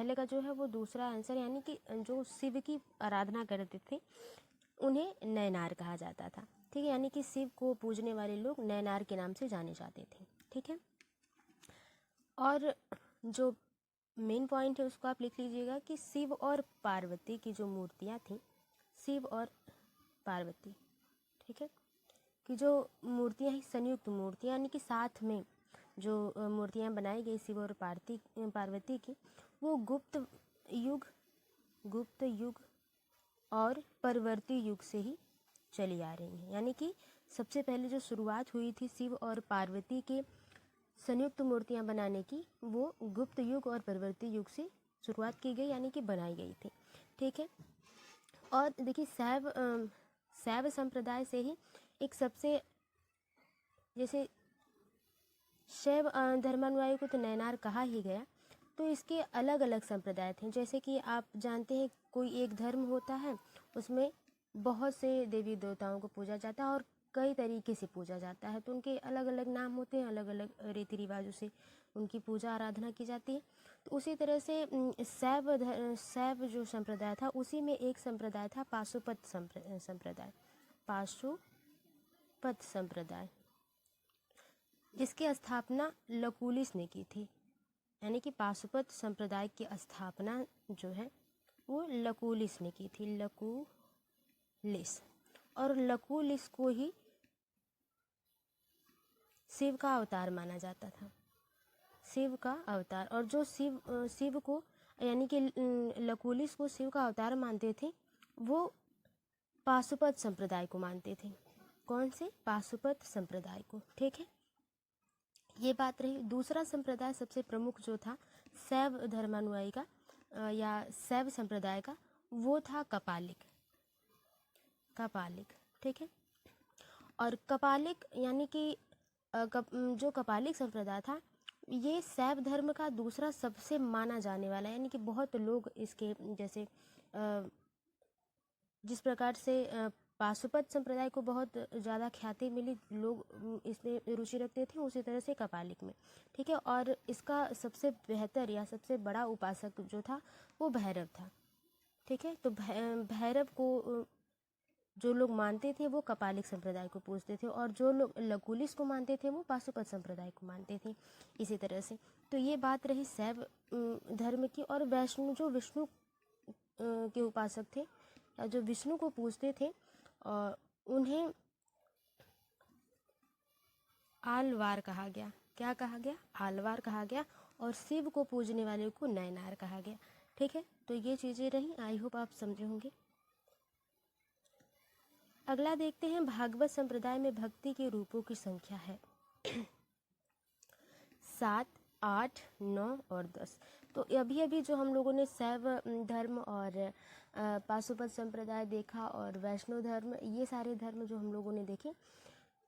पहले का जो है वो दूसरा आंसर, यानी कि जो शिव की आराधना करते थे उन्हें नैनार कहा जाता था। ठीक है, यानी कि शिव को पूजने वाले लोग नैनार के नाम से जाने जाते थे। ठीक है, और जो मेन पॉइंट है उसको आप लिख लीजिएगा कि शिव और पार्वती की जो मूर्तियाँ थी, शिव और पार्वती, ठीक है, कि जो मूर्तियाँ हैं संयुक्त मूर्तियाँ, यानी कि साथ में जो मूर्तियाँ बनाई गई शिव और पार्वती की, वो गुप्त युग और परवर्ती युग से ही चली आ रही हैं। यानी कि सबसे पहले जो शुरुआत हुई थी शिव और पार्वती के संयुक्त मूर्तियां बनाने की, वो गुप्त युग और परवर्ती युग से शुरुआत की गई, यानी कि बनाई गई थी। ठीक है, और देखिए शैव संप्रदाय से ही एक सबसे, जैसे शैव धर्मानुयायी को तो नैनार कहा ही गया, तो इसके अलग अलग संप्रदाय थे। जैसे कि आप जानते हैं कोई एक धर्म होता है, उसमें बहुत से देवी देवताओं को पूजा जाता है और कई तरीके से पूजा जाता है, तो उनके अलग अलग नाम होते हैं, अलग अलग रीति रिवाजों से उनकी पूजा आराधना की जाती है। तो उसी तरह से शैव जो संप्रदाय था, उसी में एक संप्रदाय था पाशुपत संप्रदाय, जिसकी स्थापना लकुलिस ने की थी। यानी कि पाशुपत संप्रदाय की स्थापना जो है वो लकुलिस ने की थी, लकुलिस। और लकुलिस को ही शिव का अवतार माना जाता था, शिव का अवतार। और जो शिव को, यानी कि लकुलिस को शिव का अवतार मानते थे, वो पाशुपत संप्रदाय को मानते थे। कौन से? पाशुपत संप्रदाय को। ठीक है, ये बात रही। दूसरा संप्रदाय सबसे प्रमुख जो था शैव धर्मानुयायी का या शैव संप्रदाय का, वो था कपालिक। ठीक है, और कपालिक यानी कि जो कपालिक संप्रदाय था, ये शैव धर्म का दूसरा सबसे माना जाने वाला, यानी कि बहुत लोग इसके, जैसे जिस प्रकार से पाशुपत संप्रदाय को बहुत ज़्यादा ख्याति मिली, लोग इसमें रुचि रखते थे, उसी तरह से कपालिक में। ठीक है, और इसका सबसे बेहतर या सबसे बड़ा उपासक जो था वो भैरव था। ठीक है, तो भैरव को जो लोग मानते थे वो कपालिक संप्रदाय को पूजते थे, और जो लोग लकुलिस को मानते थे वो पाशुपत संप्रदाय को मानते थे। इसी तरह से, तो ये बात रही शैव धर्म की। और वैष्णव जो विष्णु के उपासक थे, जो विष्णु को पूजते थे, उन्हें आलवार कहा गया। क्या कहा गया? आलवार कहा गया। और शिव को पूजने वाले को नैनार कहा गया। ठीक है, तो ये चीज़ें रही, आई होप आप समझे होंगे। अगला देखते हैं, भागवत संप्रदाय में भक्ति के रूपों की संख्या है 7, 8, 9 और 10। तो अभी अभी जो हम लोगों ने शैव धर्म और पाशुपत संप्रदाय देखा और वैष्णव धर्म, ये सारे धर्म जो हम लोगों ने देखे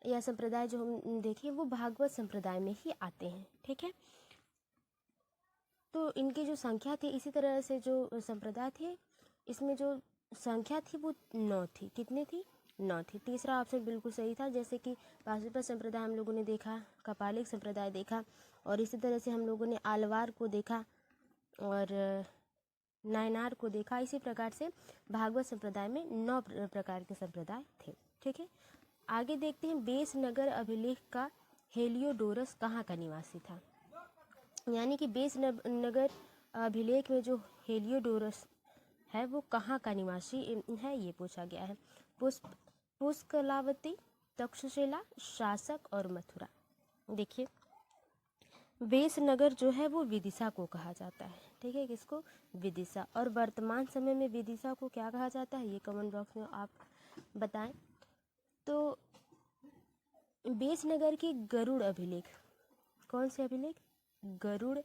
या संप्रदाय जो हम देखे, वो भागवत संप्रदाय में ही आते हैं। ठीक है, तो इनकी जो संख्या थी, इसी तरह से जो संप्रदाय थे, इसमें जो संख्या थी वो 9 थी। कितनी थी? 9 थी। तीसरा ऑप्शन बिल्कुल सही था। जैसे कि पाशुपत संप्रदाय हम लोगों ने देखा, कपालिक संप्रदाय देखा, और इसी तरह से हम लोगों ने आलवार को देखा और नायनार को देखा। इसी प्रकार से भागवत संप्रदाय में 9 प्रकार के संप्रदाय थे। ठीक है, आगे देखते हैं, बेसनगर अभिलेख का हेलियोडोरस कहाँ का निवासी था? यानी कि बेसनगर अभिलेख में जो हेलियोडोरस है वो कहाँ का निवासी है, ये पूछा गया है। पुष्कलावती, तक्षशिला, शासक और मथुरा। देखिए, बेसनगर जो है वो विदिशा को कहा जाता है। ठीक है, किसको? विदिशा। और वर्तमान समय में विदिशा को क्या कहा जाता है, ये कमेंट बॉक्स में आप बताएं। तो बेसनगर की गरुड़ अभिलेख, कौन से अभिलेख? गरुड़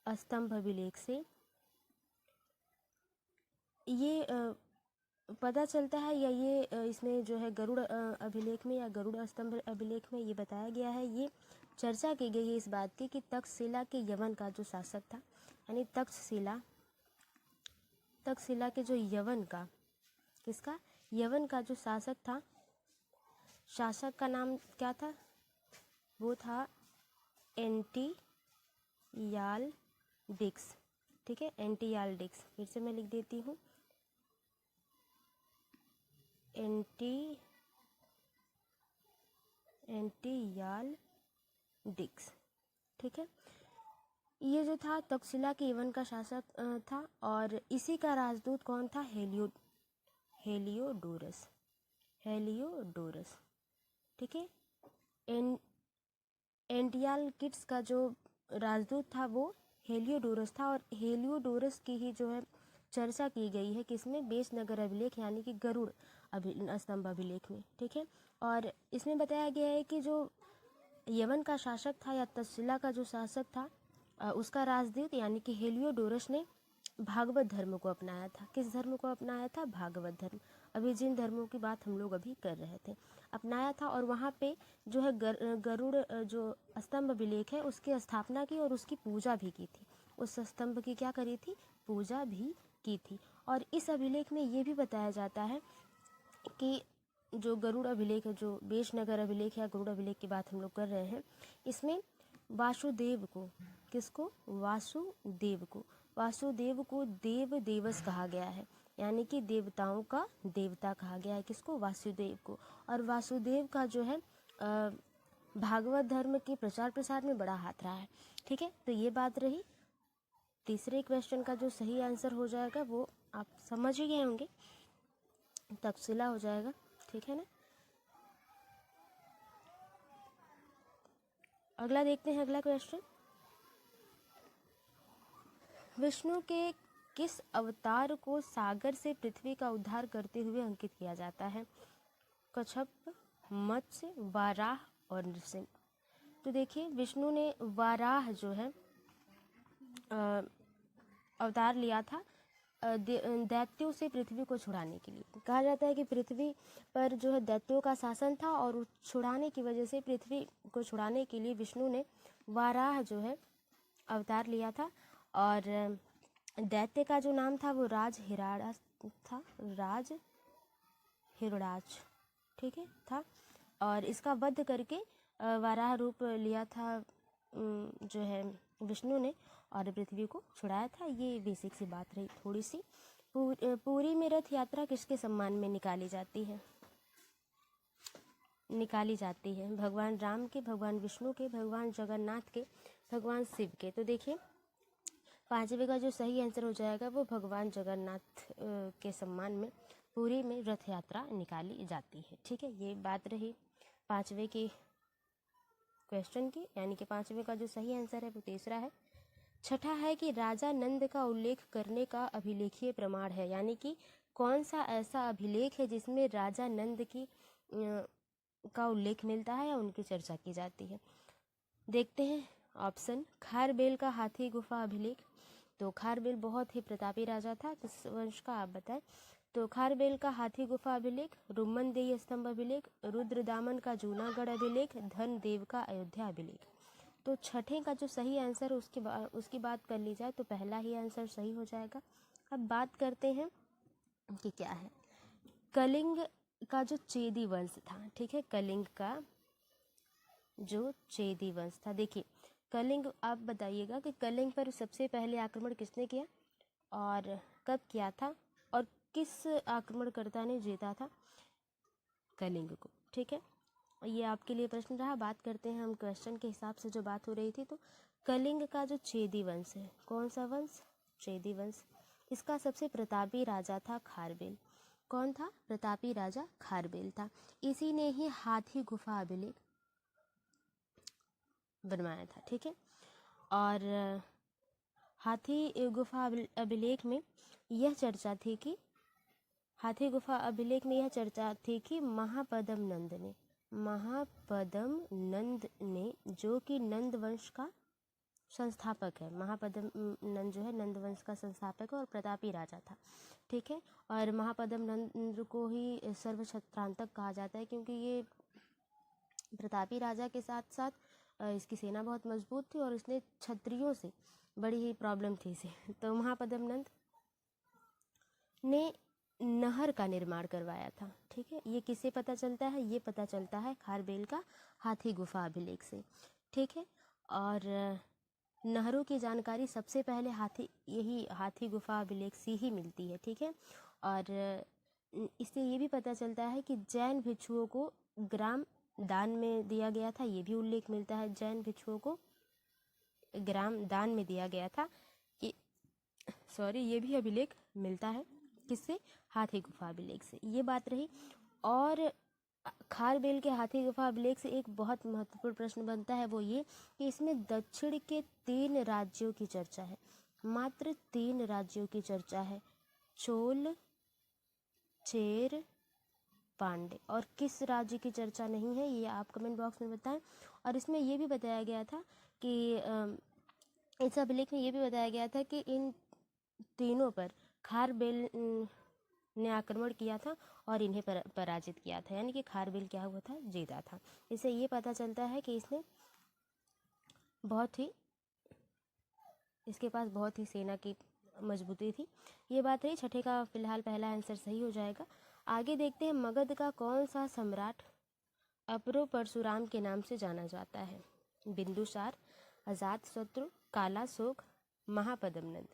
स्तंभ अभिलेख से ये पता चलता है, या ये इसमें जो है गरुड़ अभिलेख में या गरुड़ स्तंभ अभिलेख में ये बताया गया है, ये चर्चा की गई है इस बात की कि तक्षशिला के यवन का जो शासक था, यानी तक्षशिला के जो यवन का, किसका? यवन का जो शासक था, शासक का नाम क्या था? वो था एंटियाल डिक्स। ठीक है, एंटियाल्डिक्स, फिर से मैं लिख देती हूँ, एंटियाल्डिक्स। ठीक है, ये जो था तक्षशिला के यवन का शासक था, और इसी का राजदूत कौन था? हेलियोडोरस। ठीक है, एंटियाल्किड्स का जो राजदूत था वो हेलियोडोरस था, और हेलियोडोरस की ही जो है चर्चा की गई है किसमें? बेशनगर अभिलेख यानी कि गरुड़ स्तंभ अभिलेख में। ठीक है, और इसमें बताया गया है कि जो यवन का शासक था या तक्षशिला का जो शासक था उसका राजदूत यानी कि हेलियोडोरस ने भागवत धर्म को अपनाया था। किस धर्म को अपनाया था? भागवत धर्म। अभी जिन धर्मों की बात हम लोग अभी कर रहे थे, अपनाया था, और वहाँ पे जो है गरुड़ जो स्तंभ अभिलेख है उसकी स्थापना की और उसकी पूजा भी की थी। उस स्तंभ की क्या करी थी? पूजा भी की थी। और इस अभिलेख में ये भी बताया जाता है कि जो गरुड़ अभिलेख है, जो बेशनगर अभिलेख या गरुड़ अभिलेख की बात हम लोग कर रहे हैं, इसमें वासुदेव को, किसको? वासुदेव को देव देवस कहा गया है, यानी कि देवताओं का देवता कहा गया है। किसको? वासुदेव को। और वासुदेव का जो है भागवत धर्म के प्रचार प्रसार में बड़ा हाथ रहा है। ठीक है, तो ये बात रही। तीसरे क्वेश्चन का जो सही आंसर हो जाएगा वो आप समझ ही गए होंगे, तक्षशिला हो जाएगा। ठीक है ना। अगला देखते हैं, अगला क्वेश्चन, विष्णु के किस अवतार को सागर से पृथ्वी का उद्धार करते हुए अंकित किया जाता है? कच्छप, मत्स्य, वाराह और नृसिंह। तो देखिए, विष्णु ने वाराह जो है अवतार लिया था दैत्यों से पृथ्वी को छुड़ाने के लिए। कहा जाता है कि पृथ्वी पर जो है दैत्यों का शासन था, और उस छुड़ाने की वजह से, पृथ्वी को छुड़ाने के लिए विष्णु ने वाराह जो है अवतार लिया था। और दैत्य का जो नाम था वो राज हिरणाज था, राज हिरणाज। ठीक है था, और इसका वध करके वाराह रूप लिया था जो है विष्णु ने, और पृथ्वी को छुड़ाया था। ये बेसिक सी बात रही थोड़ी सी। पुरी में रथ यात्रा किसके सम्मान में निकाली जाती है? भगवान राम के, भगवान विष्णु के, भगवान जगन्नाथ के, भगवान शिव के। तो देखिए, पांचवे का जो सही आंसर हो जाएगा वो भगवान जगन्नाथ के सम्मान में पुरी में रथ यात्रा निकाली जाती है। ठीक है, ये बात रही पांचवे की क्वेश्चन की, यानी कि पांचवे का जो सही आंसर है वो तीसरा है। छठा है कि राजा नंद का उल्लेख करने का अभिलेखीय प्रमाण है, यानी कि कौन सा ऐसा अभिलेख है जिसमें राजा नंद की का उल्लेख मिलता है या उनकी चर्चा की जाती है? देखते हैं ऑप्शन। खारबेल का हाथी गुफा अभिलेख। तो खारबेल बहुत ही प्रतापी राजा था, किस वंश का आप बताएं? तो खारबेल का हाथी गुफा अभिलेख, रुम्मनदेही स्तंभ अभिलेख, रुद्रदामन का जूनागढ़ अभिलेख, धनदेव का अयोध्या अभिलेख। तो छठे का जो सही आंसर उसकी बात कर ली जाए तो पहला ही आंसर सही हो जाएगा। अब बात करते हैं कि क्या है। कलिंग का जो चेदी वंश था, ठीक है, कलिंग का जो चेदी वंश था। देखिए, कलिंग, आप बताइएगा कि कलिंग पर सबसे पहले आक्रमण किसने किया और कब किया था, और किस आक्रमणकर्ता ने जीता था कलिंग को? ठीक है, ये आपके लिए प्रश्न रहा। बात करते हैं हम क्वेश्चन के हिसाब से जो बात हो रही थी। तो कलिंग का जो चेदी वंश है, कौन सा वंश? चेदी वंश। इसका सबसे प्रतापी राजा था खारबेल। कौन था? प्रतापी राजा खारबेल था। इसी ने ही हाथी गुफा अभिलेख बनवाया था। ठीक है, और हाथी गुफा अभिलेख में यह चर्चा थी कि महापदम नंद ने जो कि नंद वंश का संस्थापक है, महापदम नंद जो है नंद वंश का संस्थापक है और प्रतापी राजा था। ठीक है, और महापदम नंद को ही सर्वछत्रांतक कहा जाता है, क्योंकि ये प्रतापी राजा के साथ साथ इसकी सेना बहुत मजबूत थी और इसने क्षत्रियों से बड़ी ही प्रॉब्लम थी इसे। तो महापदम नंद ने नहर का निर्माण करवाया था। ठीक है, ये किससे पता चलता है? ये पता चलता है खारबेल का हाथी गुफा अभिलेख से। ठीक है, और नहरों की जानकारी सबसे पहले हाथी गुफा अभिलेख से ही मिलती है, ठीक है। और इससे ये भी पता चलता है कि जैन भिक्षुओं को ग्राम दान में दिया गया था, ये भी उल्लेख मिलता है, जैन भिक्षुओं को ग्राम दान में दिया गया था, ये ये भी अभिलेख मिलता है किससे, हाथी गुफा अभिलेख से। ये बात रही। और खारबेल के हाथी गुफा अभिलेख से एक बहुत महत्वपूर्ण प्रश्न बनता है, वो ये कि इसमें दक्षिण के 3 राज्यों की चर्चा है, मात्र 3 राज्यों की चर्चा है, चोल, चेर, पांडे। और किस राज्य की चर्चा नहीं है ये आप कमेंट बॉक्स में बताएं। और इसमें ये भी बताया गया था कि इस अभिलेख में ये भी बताया गया था कि इन तीनों पर खारबेल ने आक्रमण किया था और इन्हें पराजित किया था, यानी कि खारबेल क्या हुआ था, जीता था। इससे ये पता चलता है कि इसके पास बहुत ही सेना की मजबूती थी। ये बात रही। छठे का फिलहाल पहला आंसर सही हो जाएगा। आगे देखते हैं, मगध का कौन सा सम्राट अपरो परशुराम के नाम से जाना जाता है? बिंदुसार, अजातशत्रु, कालाशोक, महापद्म नंद।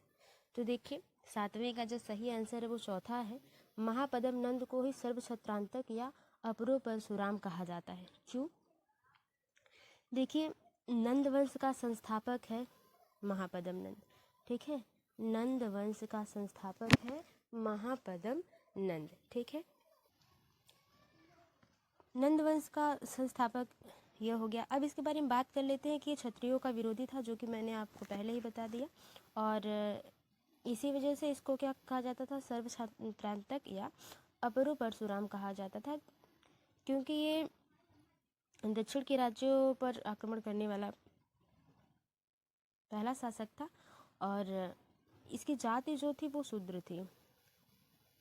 तो देखिए, 7वें का जो सही आंसर है वो चौथा है। महापद्म नंद को ही सर्वछत्रांतक या अपरो परशुराम कहा जाता है। क्यों? देखिए, नंद वंश का संस्थापक है महापद्म नंद, ठीक है। नंद वंश का संस्थापक है महापद्म नंद, ठीक है। नंद वंश का संस्थापक यह हो गया। अब इसके बारे में बात कर लेते हैं कि ये क्षत्रियों का विरोधी था, जो कि मैंने आपको पहले ही बता दिया। और इसी वजह से इसको क्या कहा जाता था, सर्वछत्रांतक या अपरो परशुराम कहा जाता था, क्योंकि ये दक्षिण के राज्यों पर आक्रमण करने वाला पहला शासक था। और इसकी जाति जो थी वो शूद्र थी,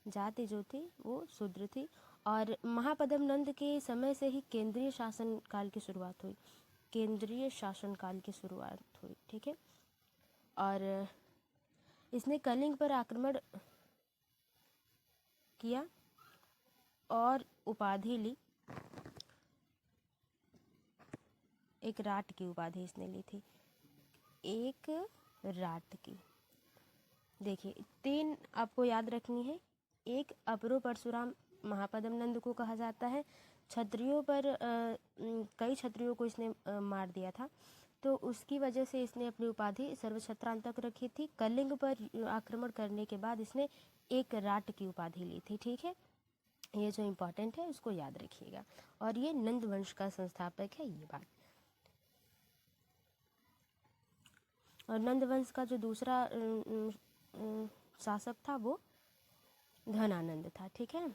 जाति जो थी वो शूद्र थी। और महापद्म नंद के समय से ही केंद्रीय शासन काल की शुरुआत हुई, केंद्रीय शासन काल की शुरुआत हुई, ठीक है। और इसने कलिंग पर आक्रमण किया और उपाधि ली, एक राट की उपाधि इसने ली थी, एक राट की। देखिए, 3 आपको याद रखनी है। एक, अपरो परशुराम महापद्म नंद को कहा जाता है। क्षत्रियों पर कई क्षत्रियों को इसने मार दिया था, तो उसकी वजह से इसने अपनी उपाधि सर्वछत्रांतक रखी थी। कलिंग पर आक्रमण करने के बाद इसने एक राट की उपाधि ली थी, ठीक है। ये जो इम्पोर्टेंट है उसको याद रखिएगा। और ये नंद वंश का संस्थापक है, ये बात। और नंद वंश का जो दूसरा शासक था वो धनानंद था, ठीक है।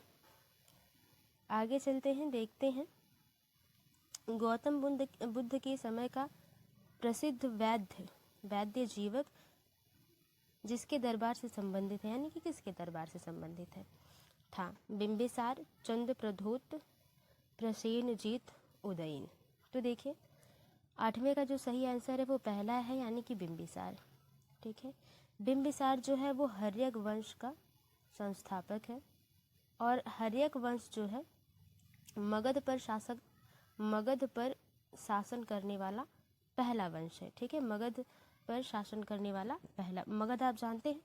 आगे चलते हैं, देखते हैं गौतम बुद्ध के समय का प्रसिद्ध वैद्य जीवक जिसके दरबार से संबंधित है, यानी कि किसके दरबार से संबंधित है, था बिंबिसार, चंद्रप्रद्योत, प्रसेनजीत, उदयन। तो देखिए, 8वें का जो सही आंसर है वो पहला है, यानी कि बिंबिसार, ठीक है। बिंबिसार जो है वो हर्यक वंश का संस्थापक है। और हर्यक वंश जो है मगध पर शासन करने वाला पहला वंश है, ठीक है। मगध पर शासन करने वाला पहला, मगध आप जानते हैं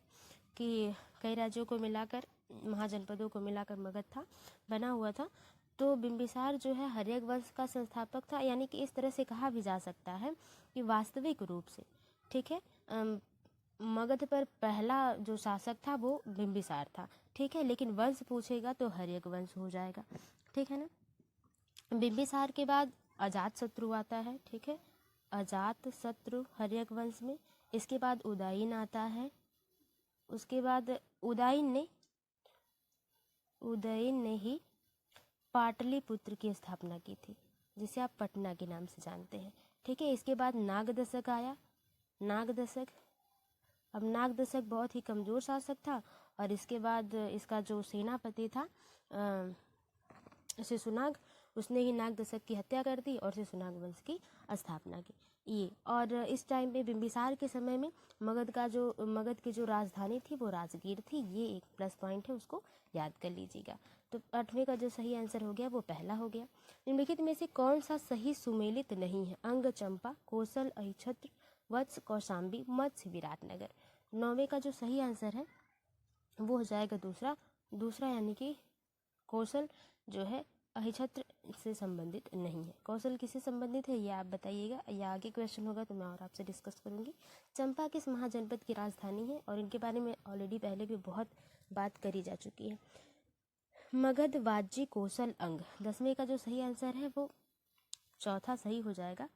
कि कई राज्यों को मिलाकर, महाजनपदों को मिलाकर मगध था, बना हुआ था। तो बिंबिसार जो है हर्यक वंश का संस्थापक था, यानी कि इस तरह से कहा भी जा सकता है कि वास्तविक रूप से, ठीक है, मगध पर पहला जो शासक था वो बिंबिसार था, ठीक है। लेकिन वंश पूछेगा तो हर्यक वंश हो जाएगा, ठीक है ना। बिंबिसार के बाद अजातशत्रु आता है, ठीक है। अजातशत्रु हर्यक वंश में। इसके बाद उदयन आता है। उसके बाद उदयन ने ही पाटलिपुत्र की स्थापना की थी, जिसे आप पटना के नाम से जानते हैं, ठीक है। इसके बाद नागदशक आया। नागदशक, अब नागदशक बहुत ही कमज़ोर शासक था। और इसके बाद इसका जो सेनापति था शिशुनाग, उसने ही नागदशक की हत्या कर दी और शिशुनाग वंश की स्थापना की। ये, और इस टाइम पे बिंबिसार के समय में मगध की जो राजधानी थी वो राजगीर थी। ये एक प्लस पॉइंट है, उसको याद कर लीजिएगा। तो 8वें का जो सही आंसर हो गया वो पहला हो गया। निम्नलिखित में से कौन सा सही सुमेलित नहीं है? अंग, चंपा, कौशल, अहिछत्र, वत्स, कौशाम्बी, मत्स्य, विराटनगर। 9वें का जो सही आंसर है वो हो जाएगा दूसरा यानी कि कौशल जो है अहिछत्र से संबंधित नहीं है। कौशल किससे संबंधित है ये आप बताइएगा, या आगे क्वेश्चन होगा तो मैं और आपसे डिस्कस करूंगी। चंपा किस महाजनपद की राजधानी है, और इनके बारे में ऑलरेडी पहले भी बहुत बात करी जा चुकी है। मगध, वाज्जी, कौशल, अंग। 10वें का जो सही आंसर है वो चौथा सही हो जाएगा।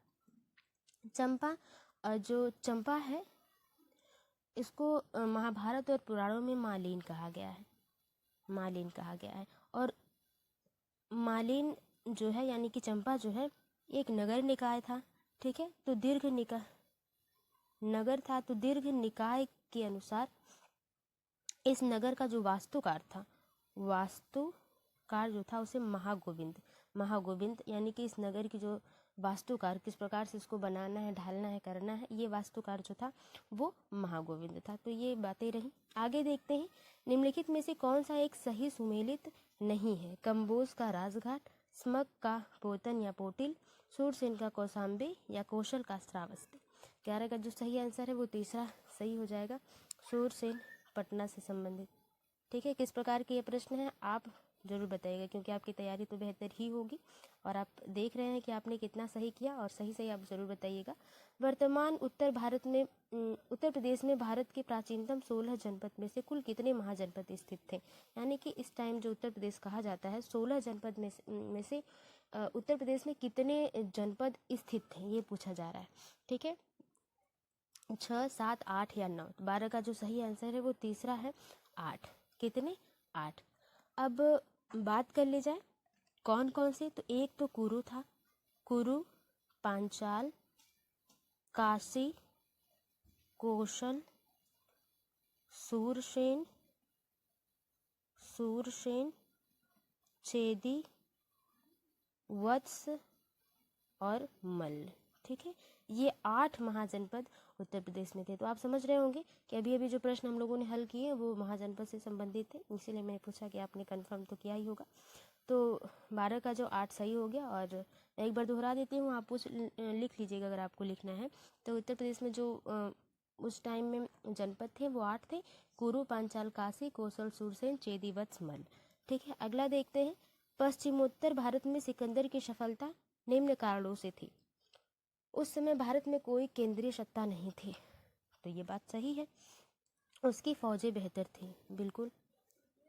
चंपा जो चंपा है इसको महाभारत और पुराणों में मालिन कहा गया है, मालिन कहा गया है। और मालिन जो है यानी कि चंपा जो है एक नगर निकाय था, ठीक है। तो दीर्घ निकाय नगर था, तो दीर्घ निकाय के अनुसार इस नगर का जो वास्तुकार था, वास्तुकार जो था उसे महागोविंद यानी कि इस नगर की जो वास्तुकार किस प्रकार से इसको बनाना है, ढालना है, करना है, ये वास्तुकार जो था वो महागोविंद था। तो ये बातें रही। आगे देखते हैं, निम्नलिखित में से कौन सा एक सही सुमेलित नहीं है। कंबोज का राजघाट, स्मग का पोतन या पोटिल, सूरसेन का कौशाम्बी या कौशल का श्रावस्ती। 11 का जो सही आंसर है वो तीसरा सही हो जाएगा, सूरसेन, पटना से संबंधित। ठीक है, किस प्रकार के ये प्रश्न है आप जरूर बताइएगा, क्योंकि आपकी तैयारी तो बेहतर ही होगी और आप देख रहे हैं कि आपने कितना सही किया, और सही आप जरूर बताइएगा। वर्तमान उत्तर प्रदेश में भारत के प्राचीनतम 16 जनपद में से कुल कितने महाजनपद स्थित थे। यानी कि इस टाइम जो उत्तर प्रदेश कहा जाता है, 16 जनपद में से उत्तर प्रदेश में कितने जनपद स्थित थे ये पूछा जा रहा है। ठीक है, 6, 7, 8 या 9। 12 का जो सही आंसर है वो तीसरा है, 8। कितने? 8। अब बात कर ली जाए कौन कौन से, तो एक तो कुरु था, कुरु, पांचाल, काशी, कौशल, सूरसेन, चेदी, वत्स और मल्ल। ठीक है, ये 8 महाजनपद उत्तर प्रदेश में थे। तो आप समझ रहे होंगे कि अभी अभी जो प्रश्न हम लोगों ने हल किए वो महाजनपद से संबंधित थे, इसीलिए मैंने पूछा कि आपने कंफर्म तो किया ही होगा। तो 12 का जो 8 सही हो गया। और मैं एक बार दोहरा देती हूँ, आप लिख लीजिएगा अगर आपको लिखना है। तो उत्तर प्रदेश में जो उस टाइम में जनपद थे वो 8 थे, कुरु, पांचाल, काशी, कौशल, सूरसेन, चेदी, वत्स, मल्ल। ठीक है, अगला देखते हैं, पश्चिमोत्तर भारत में सिकंदर की सफलता निम्न कारणों से थी। उस समय भारत में कोई केंद्रीय सत्ता नहीं थी, तो ये बात सही है। उसकी फौजें बेहतर थी, बिल्कुल।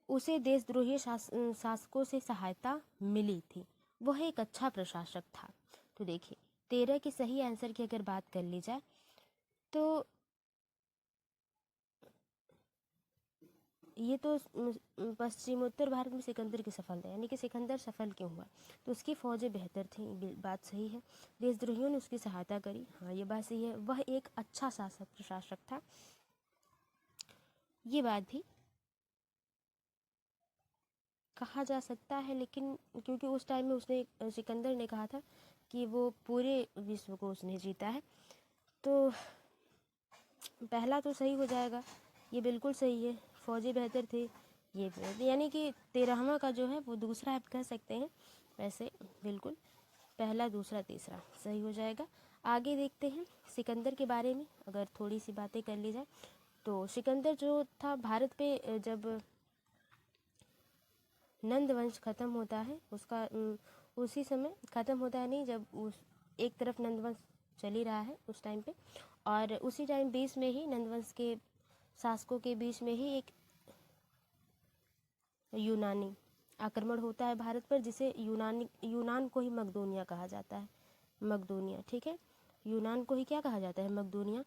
उसे देशद्रोही शासकों से सहायता मिली थी, वह एक अच्छा प्रशासक था। तो देखिए 13 के सही आंसर की अगर बात कर ली जाए तो ये तो पश्चिमोत्तर भारत में सिकंदर की सफलता, यानी कि सिकंदर सफल क्यों हुआ, तो उसकी फौजें बेहतर थी, बात सही है। देशद्रोहियों ने उसकी सहायता करी, हाँ ये बात सही है। वह एक अच्छा शासक प्रशासक था, ये बात भी कहा जा सकता है। लेकिन क्योंकि उस टाइम में उसने सिकंदर ने कहा था कि वो पूरे विश्व को उसने जीता है, तो पहला तो सही हो जाएगा, ये बिल्कुल सही है। फौजी बेहतर थे, ये यानी कि 13वां का जो है वो दूसरा आप कह सकते हैं, वैसे बिल्कुल पहला, दूसरा, तीसरा सही हो जाएगा। आगे देखते हैं सिकंदर के बारे में अगर थोड़ी सी बातें कर ली जाए तो सिकंदर जो था भारत पे जब नंद वंश खत्म होता है उसका उसी समय खत्म होता है, नहीं जब उस एक तरफ नंद वंश चल ही रहा है उस टाइम पे, और उसी टाइम बीच में ही नंद वंश के शासकों के बीच में ही एक यूनानी आक्रमण होता है भारत पर, जिसे यूनान को ही मकदूनिया कहा जाता है, मकदूनिया। ठीक है, यूनान को ही क्या कहा जाता है, मकदूनिया।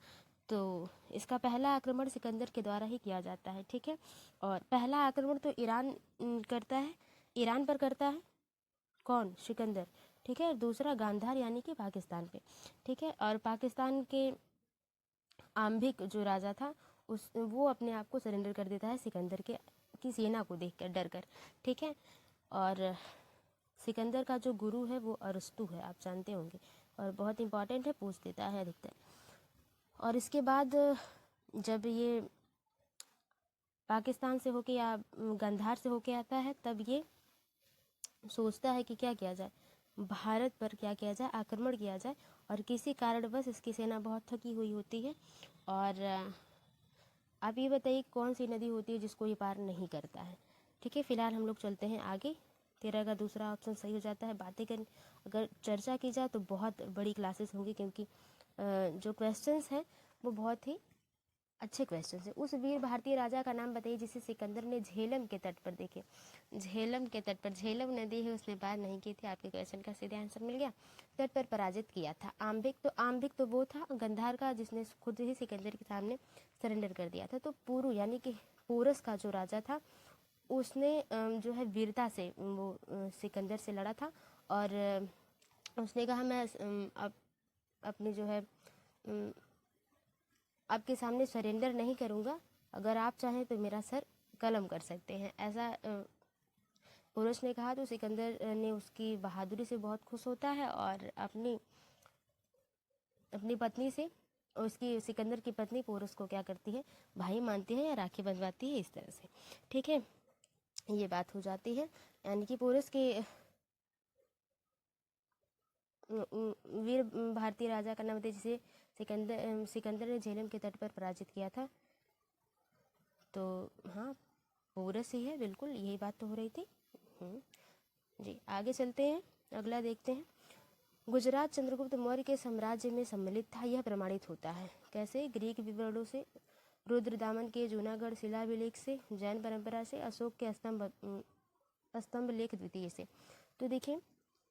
तो इसका पहला आक्रमण सिकंदर के द्वारा ही किया जाता है। ठीक है, और पहला आक्रमण तो ईरान करता है, ईरान पर करता है कौन, सिकंदर। ठीक है, और दूसरा गांधार यानी कि पाकिस्तान पे। ठीक है, और पाकिस्तान के आम्भिक जो राजा था वो अपने आप को सरेंडर कर देता है सिकंदर की सेना को देखकर, डर कर। ठीक है, और सिकंदर का जो गुरु है वो अरस्तु है, आप जानते होंगे, और बहुत इंपॉर्टेंट है, पूछ देता है अधिकतर। और इसके बाद जब ये पाकिस्तान से होके या गांधार से होके आता है, तब ये सोचता है कि क्या किया जाए, भारत पर क्या किया जाए, आक्रमण किया जाए, और किसी कारणवश इसकी सेना बहुत थकी हुई होती है। और आप ये बताइए कौन सी नदी होती है जिसको ये पार नहीं करता है। ठीक है, फिलहाल हम लोग चलते हैं आगे। 13 का दूसरा ऑप्शन सही हो जाता है। बातें कर अगर चर्चा की जाए तो बहुत बड़ी क्लासेस होंगी, क्योंकि जो क्वेश्चंस हैं वो बहुत ही अच्छे क्वेश्चन है। उस वीर भारतीय राजा का नाम बताइए जिसे सिकंदर ने झेलम के तट पर, देखिए झेलम के तट पर, झेलम नदी है उसने पार नहीं की थी। आपके क्वेश्चन का सीधा आंसर मिल गया। तट पर पराजित किया था। आम्बिक तो वो था गंधार का जिसने खुद ही सिकंदर के सामने सरेंडर कर दिया था। तो पुरु यानी कि पोरस का जो राजा था उसने जो है वीरता से वो सिकंदर से लड़ा था, और उसने कहा मैं अपनी जो है आपके सामने सरेंडर नहीं करूँगा, अगर आप चाहें तो मेरा सर कलम कर सकते हैं, ऐसा पुरुष ने कहा। तो सिकंदर ने उसकी बहादुरी से बहुत खुश होता है और अपनी पत्नी से, उसकी सिकंदर की पत्नी पोरस को क्या करती है, भाई मानती है या राखी बंधवाती है, इस तरह से। ठीक है, ये बात हो जाती है। यानी कि पोरस के वीर भारतीय राजा का नाम बताइए जिसे सिकंदर ने झेलम के तट पर पराजित किया था। तो हाँ, पोरस ही है, बिल्कुल यही बात तो हो रही थी। जी, आगे चलते हैं, अगला देखते हैं। गुजरात चंद्रगुप्त मौर्य के साम्राज्य में सम्मिलित था, यह प्रमाणित होता है। कैसे? ग्रीक विवरणों से, रुद्रदामन के जूनागढ़ शिलाभिलेख से, जैन परंपरा से, अशोक के स्तंभ लेख द्वितीय से। तो देखिए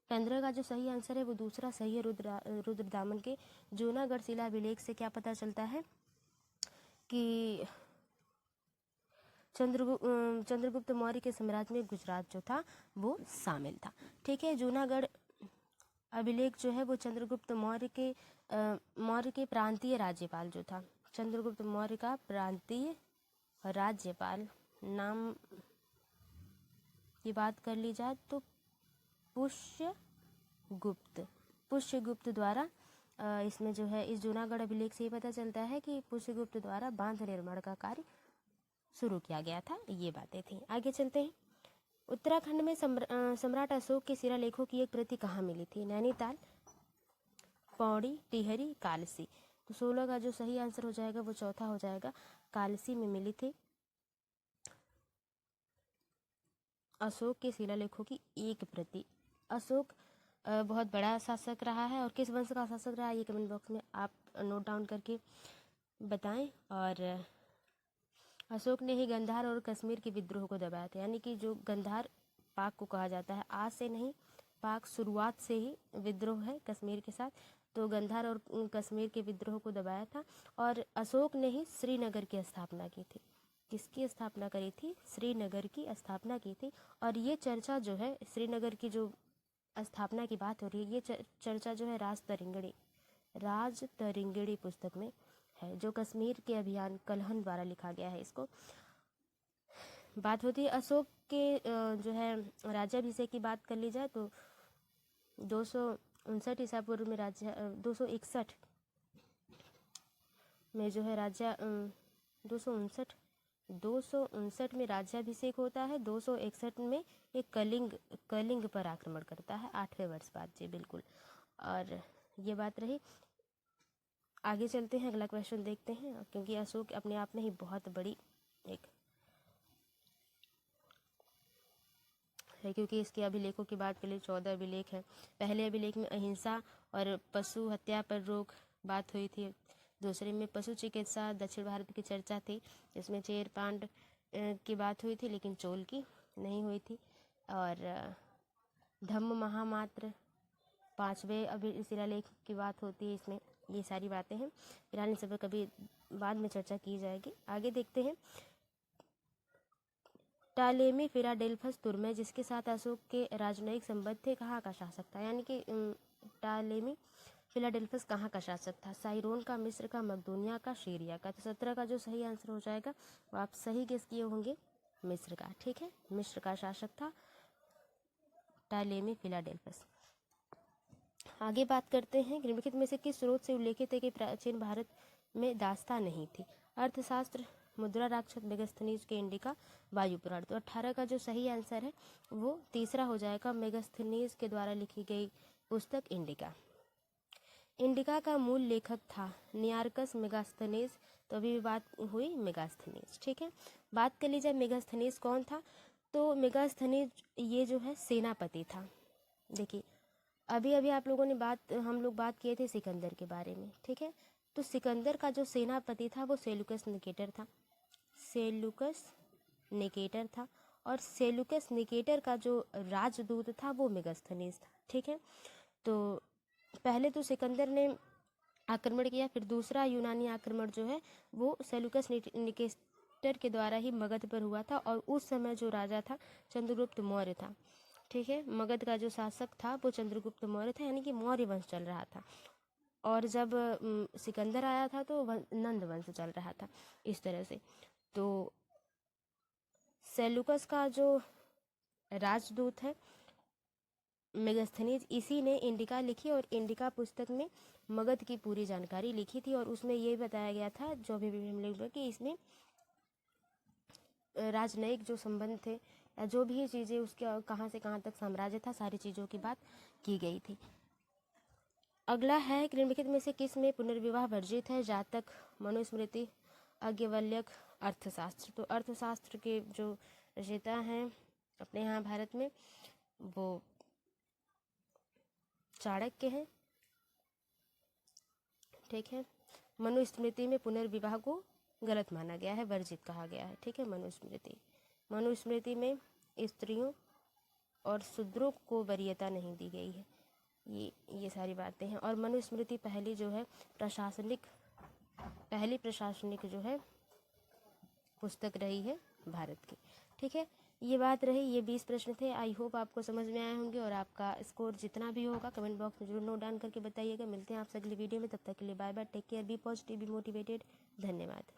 15 का जो सही आंसर है वो दूसरा सही है। रुद्रदामन के जूनागढ़ शिलाभिलेख से क्या पता चलता है कि चंद्रगुप्त मौर्य के साम्राज्य में गुजरात जो था वो शामिल था। ठीक है, जूनागढ़ अभिलेख जो है वो चंद्रगुप्त मौर्य के प्रांतीय राज्यपाल जो था, चंद्रगुप्त मौर्य का प्रांतीय राज्यपाल नाम की बात कर ली जाए तो पुष्यगुप्त द्वारा इसमें जो है, इस जूनागढ़ अभिलेख से ये पता चलता है कि पुष्यगुप्त द्वारा बांध निर्माण का कार्य शुरू किया गया था। ये बातें थी। आगे चलते हैं। उत्तराखंड में सम्राट अशोक के शिलालेखों की एक प्रति कहाँ मिली थी? नैनीताल, पौड़ी, टिहरी, कालसी। तो 16 का जो सही आंसर हो जाएगा वो चौथा हो जाएगा, कालसी में मिली थी अशोक के शिलालेखों की एक प्रति। अशोक बहुत बड़ा शासक रहा है, और किस वंश का शासक रहा है ये कमेंट बॉक्स में आप नोट डाउन करके बताएं। और अशोक ने ही गंधार और कश्मीर के विद्रोह को दबाया था। यानी कि जो गंधार पाक को कहा जाता है, आज से नहीं, पाक शुरुआत से ही विद्रोह है कश्मीर के साथ। तो गंधार और कश्मीर के विद्रोह को दबाया था। और अशोक ने ही श्रीनगर की स्थापना की थी। किसकी स्थापना करी थी? श्रीनगर की स्थापना की थी। और ये चर्चा जो है, श्रीनगर की जो स्थापना की बात हो रही है, ये चर्चा जो है राज तरिंगड़ी पुस्तक में है, जो कश्मीर के अभियान कलहन द्वारा लिखा गया है। इसको बात होती है अशोक के जो है राज्याभिषेक की बात कर ली जाए तो 259 ईसा पूर्व में 261 में जो है 259 में राज्याभिषेक होता है। 261 में एक कलिंग पर आक्रमण करता है 8वें वर्ष बाद। जी बिल्कुल, और ये बात रही। आगे चलते हैं, अगला क्वेश्चन देखते हैं, क्योंकि अशोक अपने आप में ही बहुत बड़ी एक है, क्योंकि इसके अभिलेखों की बात के लिए 14 अभिलेख हैं। पहले अभिलेख में अहिंसा और पशु हत्या पर रोक बात हुई थी। दूसरे में पशु चिकित्सा दक्षिण भारत की चर्चा थी, जिसमें चेर पांड की बात हुई थी, लेकिन चोल की नहीं हुई थी। और धम्म महामात्र 5वें शिलालेख की बात होती है इसमें। ये सारी बातें हैं, फिलहाल इन सब पर कभी बाद में चर्चा की जाएगी। आगे देखते हैं। टालेमी फिलाडेल्फस तुर्मे जिसके साथ अशोक के राजनयिक संबंध थे, कहाँ का शासक था? यानी कि टालेमी फिलाडेल्फस कहाँ का शासक था? साइरोन का, मिस्र का, मकदूनिया का, सीरिया का। तो 17 का जो सही आंसर हो जाएगा वो आप सही गेस किए होंगे, मिस्र का। ठीक है, मिस्र का शासक था टालेमी फिलाडेल्फस। आगे बात करते हैं, निम्नलिखित में से किस स्रोत से उल्लेखित है कि प्राचीन भारत में दास्तां नहीं थी? अर्थशास्त्र, मुद्रा राक्षस, मेगास्थनीज के इंडिका, वायु पुराण। तो 18 का जो सही आंसर है वो तीसरा हो जाएगा, मेगास्थनीज के द्वारा लिखी गई पुस्तक इंडिका। इंडिका का मूल लेखक था नियार्कस मेगास्थनीज। तो अभी भी बात हुई मेगास्थनीज, ठीक है। बात कर लीजिए मेगास्थनीज कौन था। तो मेगास्थनीज ये जो है सेनापति था। देखिए अभी अभी आप लोगों ने हम लोग बात किए थे सिकंदर के बारे में, ठीक है। तो सिकंदर का जो सेनापति था वो सेलुकस निकेटर था। सेलुकस निकेटर था। और सेलुकस निकेटर का जो राजदूत था वो मेगास्थनीज था, ठीक है। तो पहले तो सिकंदर ने आक्रमण किया, फिर दूसरा यूनानी आक्रमण जो है वो सेलुकस निकेटर के द्वारा ही मगध पर हुआ था। और उस समय जो राजा था चंद्रगुप्त मौर्य था, ठीक है। मगध का जो शासक था वो चंद्रगुप्त मौर्य था, यानी कि मौर्य वंश चल रहा था। और जब सिकंदर आया था तो नंद वंश चल रहा था, इस तरह से। तो सेलुकस का जो राजदूत है मेगास्थनीज, इसी ने इंडिका लिखी। और इंडिका पुस्तक में मगध की पूरी जानकारी लिखी थी। और उसमें ये बताया गया था, जो भी हम लोग, कि इसमें राजनयिक जो संबंध थे या जो भी चीज़ें उसके कहाँ से कहाँ तक साम्राज्य था, सारी चीज़ों की बात की गई थी। अगला है निम्नलिखित में से किस में पुनर्विवाह वर्जित है। जातक, मनुस्मृति, याज्ञवल्क्य, अर्थशास्त्र। तो अर्थशास्त्र के जो रचयिता हैं अपने यहाँ भारत में वो चाणक्य हैं, ठीक है। मनुस्मृति में पुनर्विवाह को गलत माना गया है, वर्जित कहा गया है, ठीक है। मनुस्मृति में स्त्रियों और शूद्रों को वरीयता नहीं दी गई है। ये सारी बातें हैं। और मनुस्मृति पहली प्रशासनिक जो है पुस्तक रही है भारत की, ठीक है। ये बात रही, ये 20 प्रश्न थे। आई होप आपको समझ में आए होंगे। और आपका स्कोर जितना भी होगा कमेंट बॉक्स में जरूर नोट डाउन करके बताइएगा। मिलते हैं आपसे अगली वीडियो में, तब तक के लिए bye bye, take care, be positive, be motivated. धन्यवाद।